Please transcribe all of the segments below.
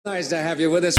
Nice to have you with us.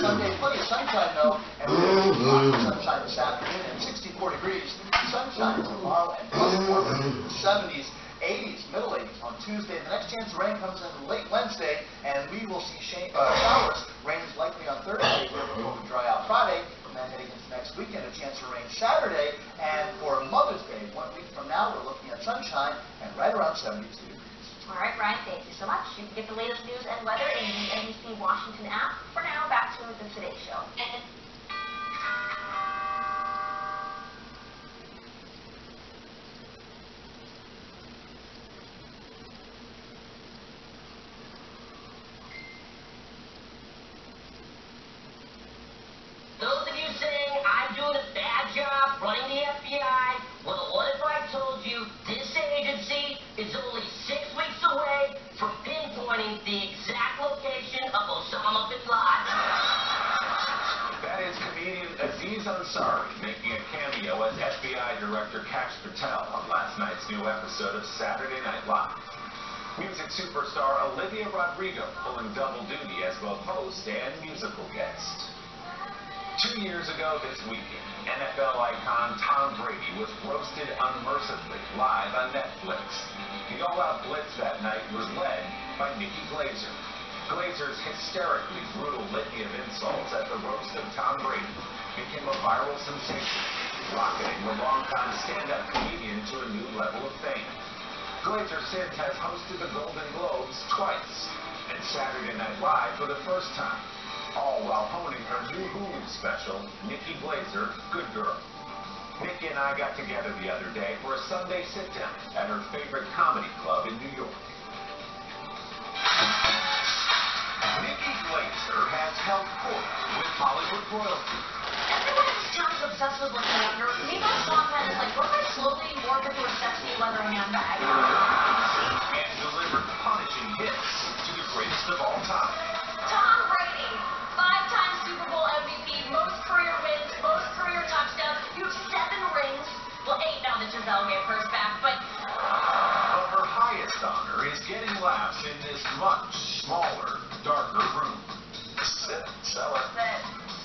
Sunday, plenty of sunshine though, and we're going to sunshine this afternoon and 64 degrees. Sunshine tomorrow and warmer, 70s, 80s, middle 80s on Tuesday. The next chance of rain comes in late Wednesday, and we will see showers. Rain is likely on Thursday before we dry out Friday, and then heading into next weekend, a chance for rain Saturday. And for Mother's Day, 1 week from now, we're looking at sunshine and right around 72 degrees. All right, Brian, thank you so much. You can get the latest news and weather in the NBC Washington app. For now, back to the Today Show. Those of you saying I'm doing a bad job running the FBI, well, what if I told you this agency is only 6 weeks away from pinpointing the exact location of Osama bin Laden? That is comedian Aziz Ansari making a cameo as FBI Director Kash Patel on last night's new episode of Saturday Night Live. Music superstar Olivia Rodrigo pulling double duty as both host and musical guest. 2 years ago this weekend, NFL icon Tom Brady was roasted unmercifully live on Netflix. The all-out blitz that night was led by Nikki Glaser. Glaser's hysterically brutal litany of insults at the roast of Tom Brady became a viral sensation, rocketing the longtime stand-up comedian to a new level of fame. Glaser since has hosted the Golden Globes twice and Saturday Night Live for the first time, all while honing her new Hulu special, Nikki Glaser, Good Girl. Nikki and I got together the other day for a Sunday sit-down at her favorite comedy club in New York. Nikki Glaser has held court with Hollywood royalty. Everyone is just obsessed with looking at her. Me, my song pen is like, what if I slowly morph into a sexy leather handbag? And delivered punishing hits to the greatest of all time. Tom Brady, 5-time Super Bowl MVP, most career wins, most career touchdowns. You have 7 rings. Well, 8 now that Giselle gave hers back, but her highest honor is getting laughs in this much smaller, darker room. Sit, sell it.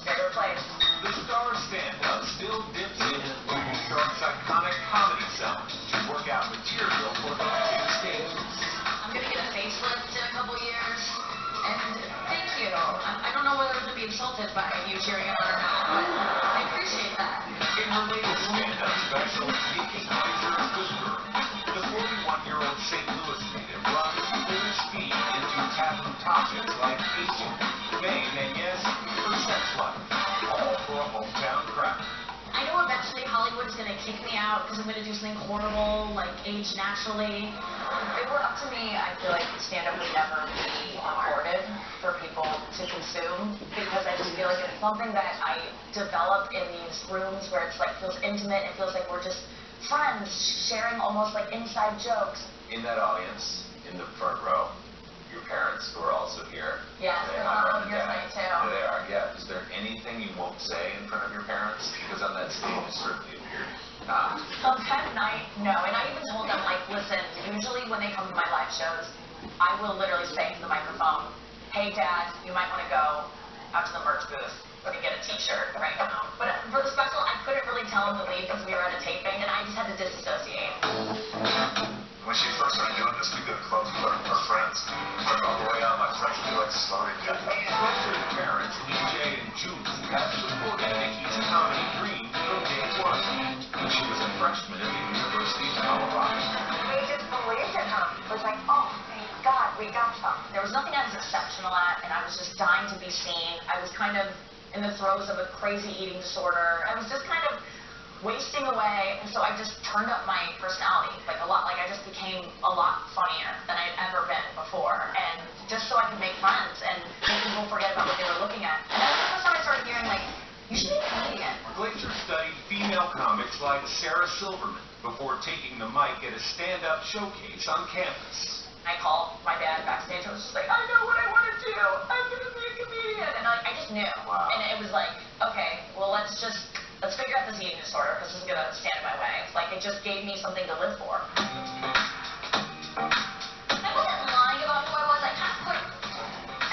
favorite place. The star stand-up still dips in New York's iconic comedy zone to work out material for the big stages. I'm gonna get a facelift in a couple years, and thank you. I don't know whether to be insulted by you cheering it on or not, but I appreciate that. In her latest stand-up special, Nikki Glaser's Good Girl, the 41-year-old St. Louis native runs full speed into taboo topics like aging, fame, and yes, her sex life, all for a hometown crowd. I know eventually Hollywood's gonna kick me out because I'm gonna do something horrible, like age naturally. If it were up to me, I feel like stand-up would never be recorded for people to consume because I just feel like it's something that I develop in these rooms where it's like feels intimate. It feels like we're just friends sharing almost like inside jokes. In that audience, in the front row, your parents who are also here. Yes, They they're are on your side too. They are, yeah. Is there anything you won't say in front of your parents? Because on that stage it certainly appeared not. Sometimes no, and I even told them, like, listen, usually when they come to my live shows, I will literally say to the microphone, hey Dad, you might want to go out to the merch booth and get a t-shirt right now. But for the special, I couldn't really tell them to leave because we were at a taping, and I just had to disassociate. When she first started doing this, we did clubs with our friends. Went all the way out, my friends would be like, sorry, Dad. Glaser's parents, EJ and Julie, have supported Nikki's comedy dream from day one. When she was a freshman at the University of Colorado. They just believed in her. It was like, oh, There was nothing I was exceptional at, and I was just dying to be seen. I was kind of in the throes of a crazy eating disorder. I was just kind of wasting away, and so I just turned up my personality, like a lot. Like I just became a lot funnier than I'd ever been before, and just so I could make friends and make people forget about what they were looking at. And that's the first time I started hearing, like, you should be a comedian. Glaser studied female comics like Sarah Silverman before taking the mic at a stand-up showcase on campus. I called my dad backstage and was just like, I know what I want to do. I'm going to be a comedian. And I just knew. Wow. And it was like, okay, well, let's figure out this eating disorder because this is going to stand in my way. Like, it just gave me something to live for. I wasn't lying about who I was. I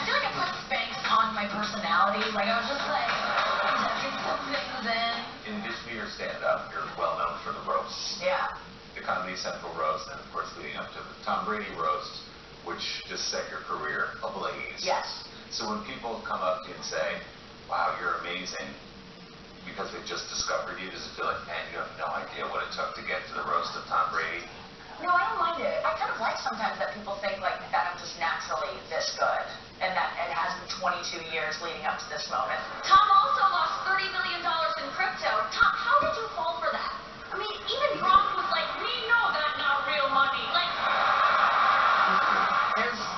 feel like I put Spanx on my personality. Like, I was just like, tucking some things in. In addition to your stand-up, you're well known for the roasts. Yeah. The Comedy Central roast, and of course leading up to the Tom Brady roast, which just set your career ablaze. Yes. So when people come up to you and say, wow, you're amazing, because they just discovered you, does it feel like, man, you have no idea what it took to get to the roast of Tom Brady? No, I don't mind it. I kind of like sometimes that people think like that I'm just naturally this good, and that it has been 22 years leading up to this moment. Tom also lost $30 million in crypto. Tom, how did you fall for that? I mean, even Gronk was like, we know that's not real money. Like,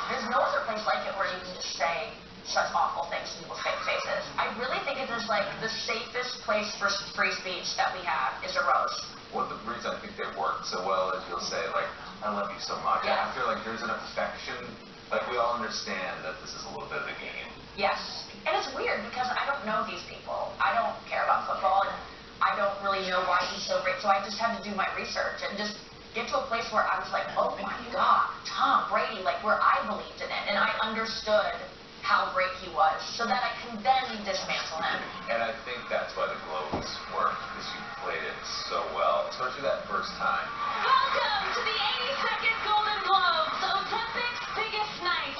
there's no other place like it where you can just say such awful things to people's faces. I really think it is like the safest place for free speech that we have is a roast. Well, the reason I think they work so well is you'll say, like, I love you so much. Yeah. I feel like there's an affection, like we all understand that this is a little bit of a game. Yes. And it's weird because I don't know these people. I don't care about football, and I don't really know why he's so great. So I just had to do my research and just get to a place where I was like, oh my God, Tom Brady, like where I believed in it. And I understood how great he was so that I can then dismantle him. And I think that's why the Globes work, because you played it so well, especially that first time. Welcome to the 82nd Golden Globes, Ozempic's biggest night.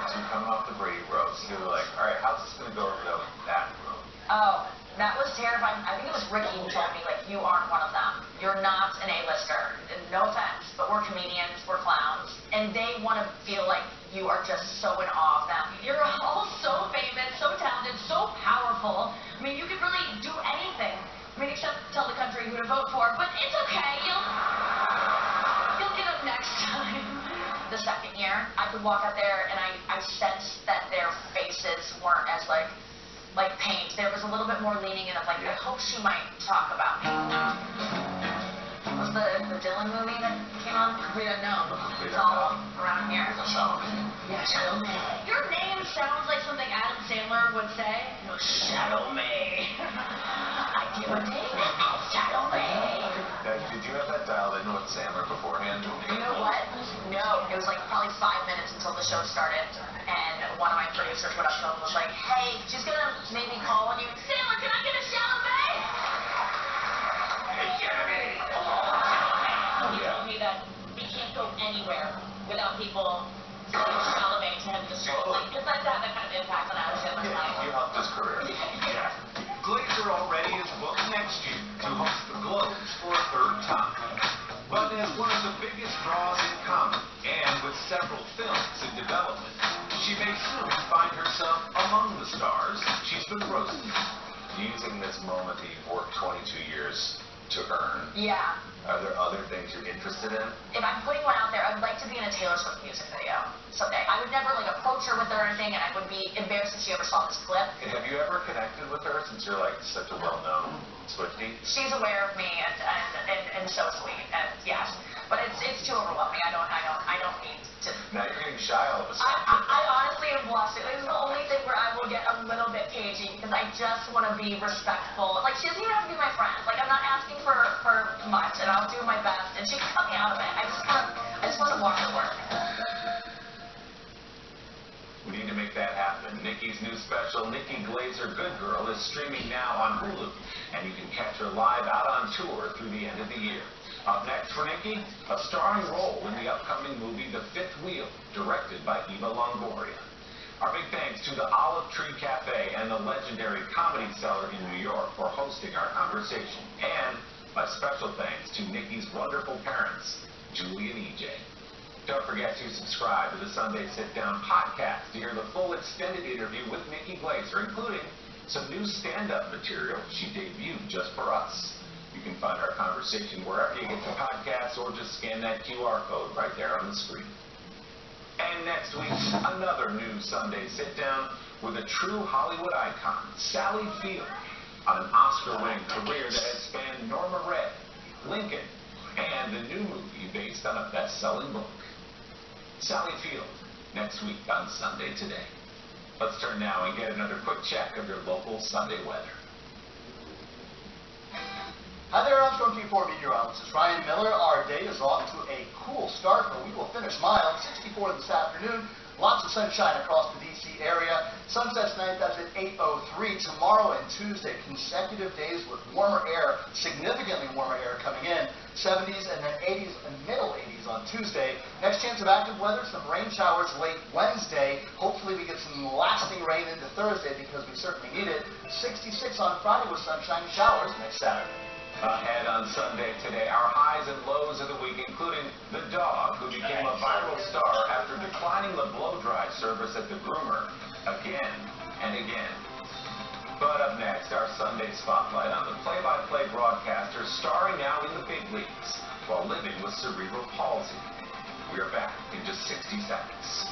So you're coming off the Brady roast, you were like, all right, how's this going to go over there with that room? Oh, that was terrifying. I think it was Ricky who told me, like, you aren't one of them. You're not an A-lister. No offense, but we're comedians, we're clowns, and they want to feel like you are just so in awe of them. You're all so famous, so talented, so powerful. I mean, you could really do anything. I mean, except tell the country who to vote for, but it's okay. You'll get up next time. The second year, I could walk out there and I sensed that their faces weren't as like paint. There was a little bit more leaning in of like, I hope she might talk about me. Was the Dylan movie that came on? We don't know. It's all around here. Yeah, Shadow Me. Your name sounds like something Adam Sandler would say. No, Shadow Me. I do a thing as Shadow Me. Did you have that dialed in with Sandler beforehand? You know what? No. It was like probably 5 minutes until the show started, and one of my producers went up to him and was like, hey, she's gonna maybe call on you. Sandler, can I get a Shadow Me? Hey, Shadow Me. He told me that he can't go anywhere without people saying Chalamet to him just slowly. Because I've had that kind of impact on Adam Sandler's life. You helped his career. Yeah. Glaser already is booked next year to host the Globes for a third time. But as one of the biggest draws in comedy, and with several films in development, she may soon find herself among the stars she's been roasting. Using this moment that you've worked 22 years to earn. Yeah. Are there other things you're interested in? If I'm putting one out there, I would like to be in a Taylor Swift music video someday. I would never like approach her with it or anything, and I would be embarrassed if she ever saw this clip. Have you ever connected with her since you're like such a well-known Swiftie? She's aware of me and so sweet, and yes. But it's too overwhelming. I don't need to. Now you're getting shy all of a sudden. I honestly am blushing. This is the only thing where I will get a little bit cagey because I just want to be respectful. Like, she doesn't even have to be my friend. Like, I'm not asking for much, and I'll do my best, and she can cut me out of it. I just want to watch her work. We need to make that happen. Nikki's new special, Nikki Glaser Good Girl, is streaming now on Hulu, and you can catch her live out on tour through the end of the year. Up next for Nikki, a starring role in the upcoming movie The Fifth Wheel, directed by Eva Longoria. Our big thanks to the Olive Tree Cafe and the legendary Comedy Cellar in New York for hosting our conversation. And my special thanks to Nikki's wonderful parents, Julie and EJ. Don't forget to subscribe to the Sunday Sit Down podcast to hear the full extended interview with Nikki Glaser, including some new stand-up material she debuted just for us. You can find our conversation wherever you get your podcasts or just scan that QR code right there on the screen. And next week, another new Sunday Sit Down with a true Hollywood icon, Sally Field, on an Oscar-winning career that has spanned Norma Ray, Lincoln, and the new movie based on a best-selling book. Sally Field, next week on Sunday Today. Let's turn now and get another quick check of your local Sunday weather. Hi there, I'm from Q4 Meteorologist Ryan Miller. Our day is off to a cool start, but we will finish mild. 64 this afternoon. Lots of sunshine across the D.C. area. Sunset's night, that's at 8:03. Tomorrow and Tuesday, consecutive days with warmer air, significantly warmer air coming in. 70s and then 80s and middle 80s on Tuesday. Next chance of active weather, some rain showers late Wednesday. Hopefully we get some lasting rain into Thursday because we certainly need it. 66 on Friday with sunshine showers next Saturday. Ahead on Sunday Today, our highs and lows of the week, including the dog who became a viral star after declining the blow-dry service at the groomer again and again. But up next, our Sunday spotlight on the play-by-play broadcaster starring now in the big leagues while living with cerebral palsy. We are back in just 60 seconds.